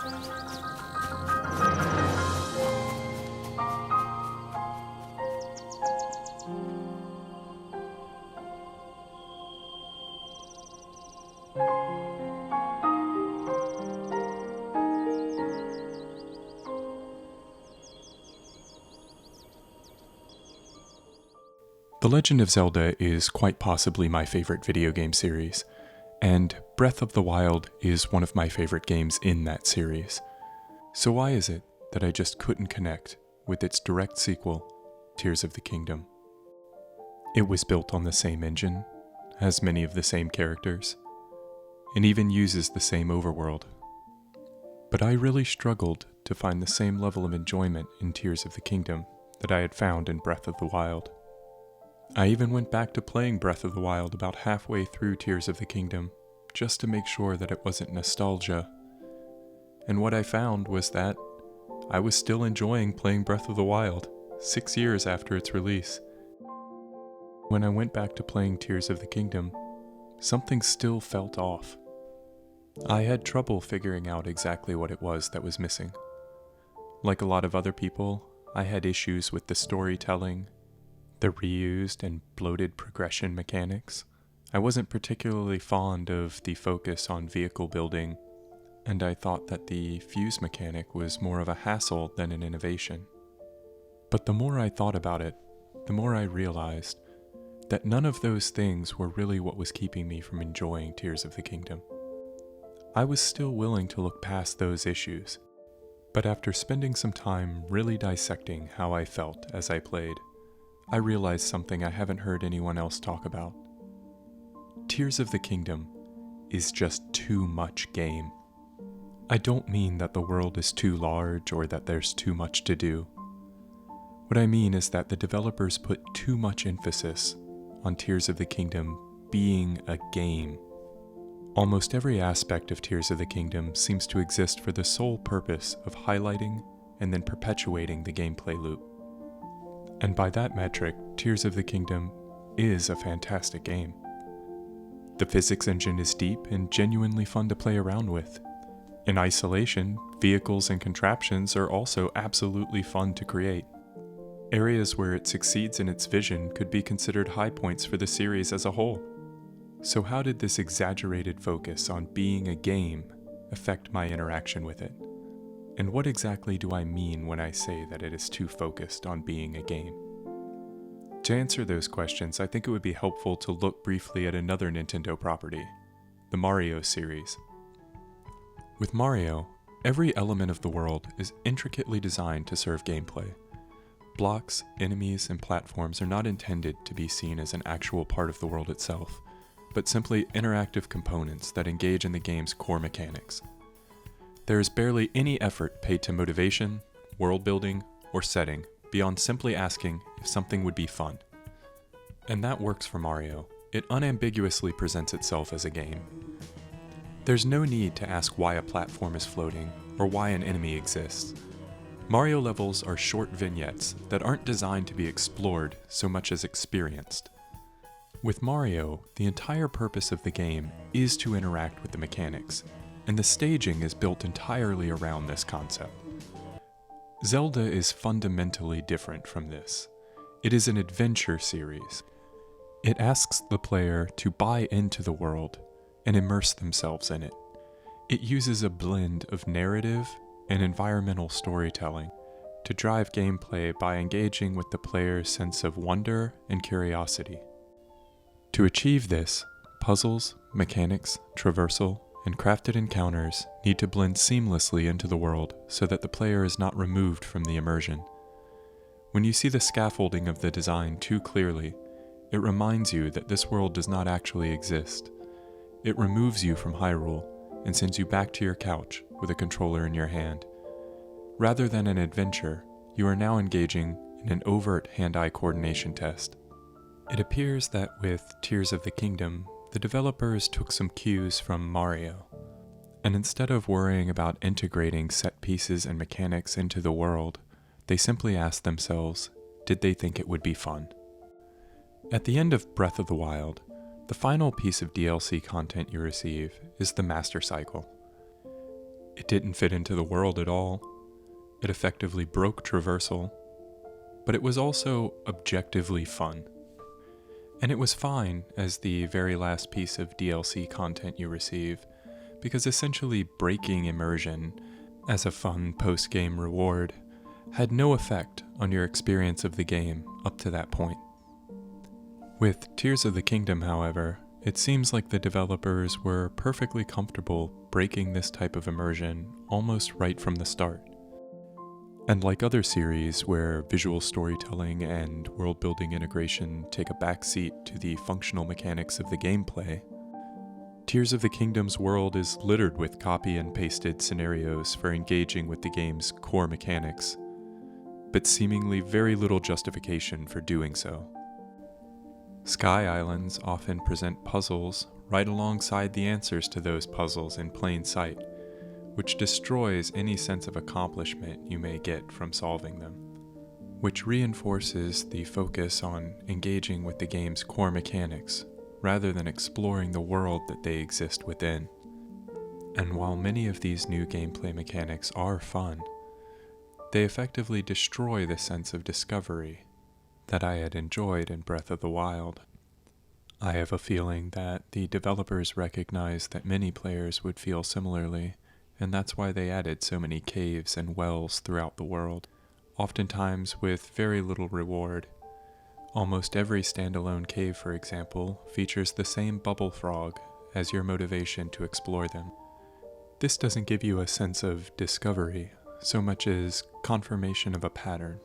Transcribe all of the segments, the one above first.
The Legend of Zelda is quite possibly my favorite video game series, and Breath of the Wild is one of my favorite games in that series. So why is it that I just couldn't connect with its direct sequel, Tears of the Kingdom? It was built on the same engine, has many of the same characters, and even uses the same overworld. But I really struggled to find the same level of enjoyment in Tears of the Kingdom that I had found in Breath of the Wild. I even went back to playing Breath of the Wild about halfway through Tears of the Kingdom, just to make sure that it wasn't nostalgia. And what I found was that I was still enjoying playing Breath of the Wild, 6 years after its release. When I went back to playing Tears of the Kingdom, something still felt off. I had trouble figuring out exactly what it was that was missing. Like a lot of other people, I had issues with the storytelling, the reused and bloated progression mechanics. I wasn't particularly fond of the focus on vehicle building, and I thought that the fuse mechanic was more of a hassle than an innovation. But the more I thought about it, the more I realized that none of those things were really what was keeping me from enjoying Tears of the Kingdom. I was still willing to look past those issues, but after spending some time really dissecting how I felt as I played, I realized something I haven't heard anyone else talk about. Tears of the Kingdom is just too much game. I don't mean that the world is too large or that there's too much to do. What I mean is that the developers put too much emphasis on Tears of the Kingdom being a game. Almost every aspect of Tears of the Kingdom seems to exist for the sole purpose of highlighting and then perpetuating the gameplay loop. And by that metric, Tears of the Kingdom is a fantastic game. The physics engine is deep and genuinely fun to play around with. In isolation, vehicles and contraptions are also absolutely fun to create. Areas where it succeeds in its vision could be considered high points for the series as a whole. So how did this exaggerated focus on being a game affect my interaction with it? And what exactly do I mean when I say that it is too focused on being a game? To answer those questions, I think it would be helpful to look briefly at another Nintendo property, the Mario series. With Mario, every element of the world is intricately designed to serve gameplay. Blocks, enemies, and platforms are not intended to be seen as an actual part of the world itself, but simply interactive components that engage in the game's core mechanics. There is barely any effort paid to motivation, world building, or setting beyond simply asking if something would be fun. And that works for Mario. It unambiguously presents itself as a game. There's no need to ask why a platform is floating or why an enemy exists. Mario levels are short vignettes that aren't designed to be explored so much as experienced. With Mario, the entire purpose of the game is to interact with the mechanics, and the staging is built entirely around this concept. Zelda is fundamentally different from this. It is an adventure series. It asks the player to buy into the world and immerse themselves in it. It uses a blend of narrative and environmental storytelling to drive gameplay by engaging with the player's sense of wonder and curiosity. To achieve this, puzzles, mechanics, traversal, and crafted encounters need to blend seamlessly into the world so that the player is not removed from the immersion. When you see the scaffolding of the design too clearly, it reminds you that this world does not actually exist. It removes you from Hyrule and sends you back to your couch with a controller in your hand. Rather than an adventure, you are now engaging in an overt hand-eye coordination test. It appears that with Tears of the Kingdom, the developers took some cues from Mario, and instead of worrying about integrating set pieces and mechanics into the world, they simply asked themselves, did they think it would be fun? At the end of Breath of the Wild, the final piece of DLC content you receive is the Master Cycle. It didn't fit into the world at all. It effectively broke traversal, but it was also objectively fun. And it was fine as the very last piece of DLC content you receive, because essentially breaking immersion as a fun post-game reward had no effect on your experience of the game up to that point. With Tears of the Kingdom, however, it seems like the developers were perfectly comfortable breaking this type of immersion almost right from the start. And like other series where visual storytelling and world-building integration take a backseat to the functional mechanics of the gameplay, Tears of the Kingdom's world is littered with copy and pasted scenarios for engaging with the game's core mechanics, but seemingly very little justification for doing so. Sky Islands often present puzzles right alongside the answers to those puzzles in plain sight, which destroys any sense of accomplishment you may get from solving them, which reinforces the focus on engaging with the game's core mechanics rather than exploring the world that they exist within. And while many of these new gameplay mechanics are fun, they effectively destroy the sense of discovery that I had enjoyed in Breath of the Wild. I have a feeling that the developers recognized that many players would feel similarly, and that's why they added so many caves and wells throughout the world, oftentimes with very little reward. Almost every standalone cave, for example, features the same bubble frog as your motivation to explore them. This doesn't give you a sense of discovery, so much as confirmation of a pattern.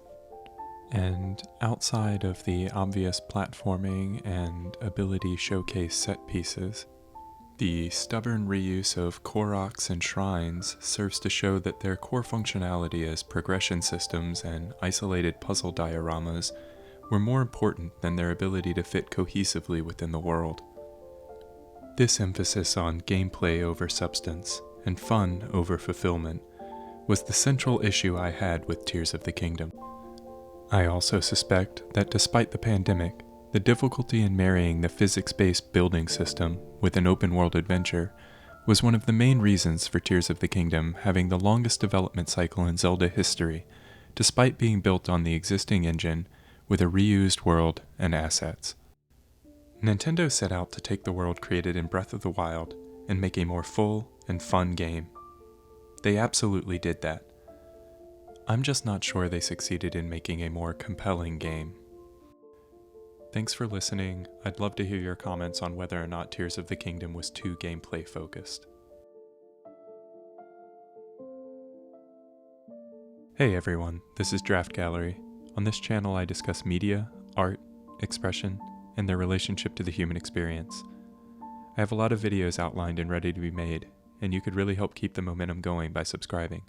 And outside of the obvious platforming and ability showcase set pieces, the stubborn reuse of Koroks and shrines serves to show that their core functionality as progression systems and isolated puzzle dioramas were more important than their ability to fit cohesively within the world. This emphasis on gameplay over substance and fun over fulfillment was the central issue I had with Tears of the Kingdom. I also suspect that despite the pandemic, the difficulty in marrying the physics-based building system with an open-world adventure was one of the main reasons for Tears of the Kingdom having the longest development cycle in Zelda history, despite being built on the existing engine with a reused world and assets. Nintendo set out to take the world created in Breath of the Wild and make a more full and fun game. They absolutely did that. I'm just not sure they succeeded in making a more compelling game. Thanks for listening. I'd love to hear your comments on whether or not Tears of the Kingdom was too gameplay focused. Hey everyone, this is Draft Gallery. On this channel I discuss media, art, expression, and their relationship to the human experience. I have a lot of videos outlined and ready to be made, and you could really help keep the momentum going by subscribing.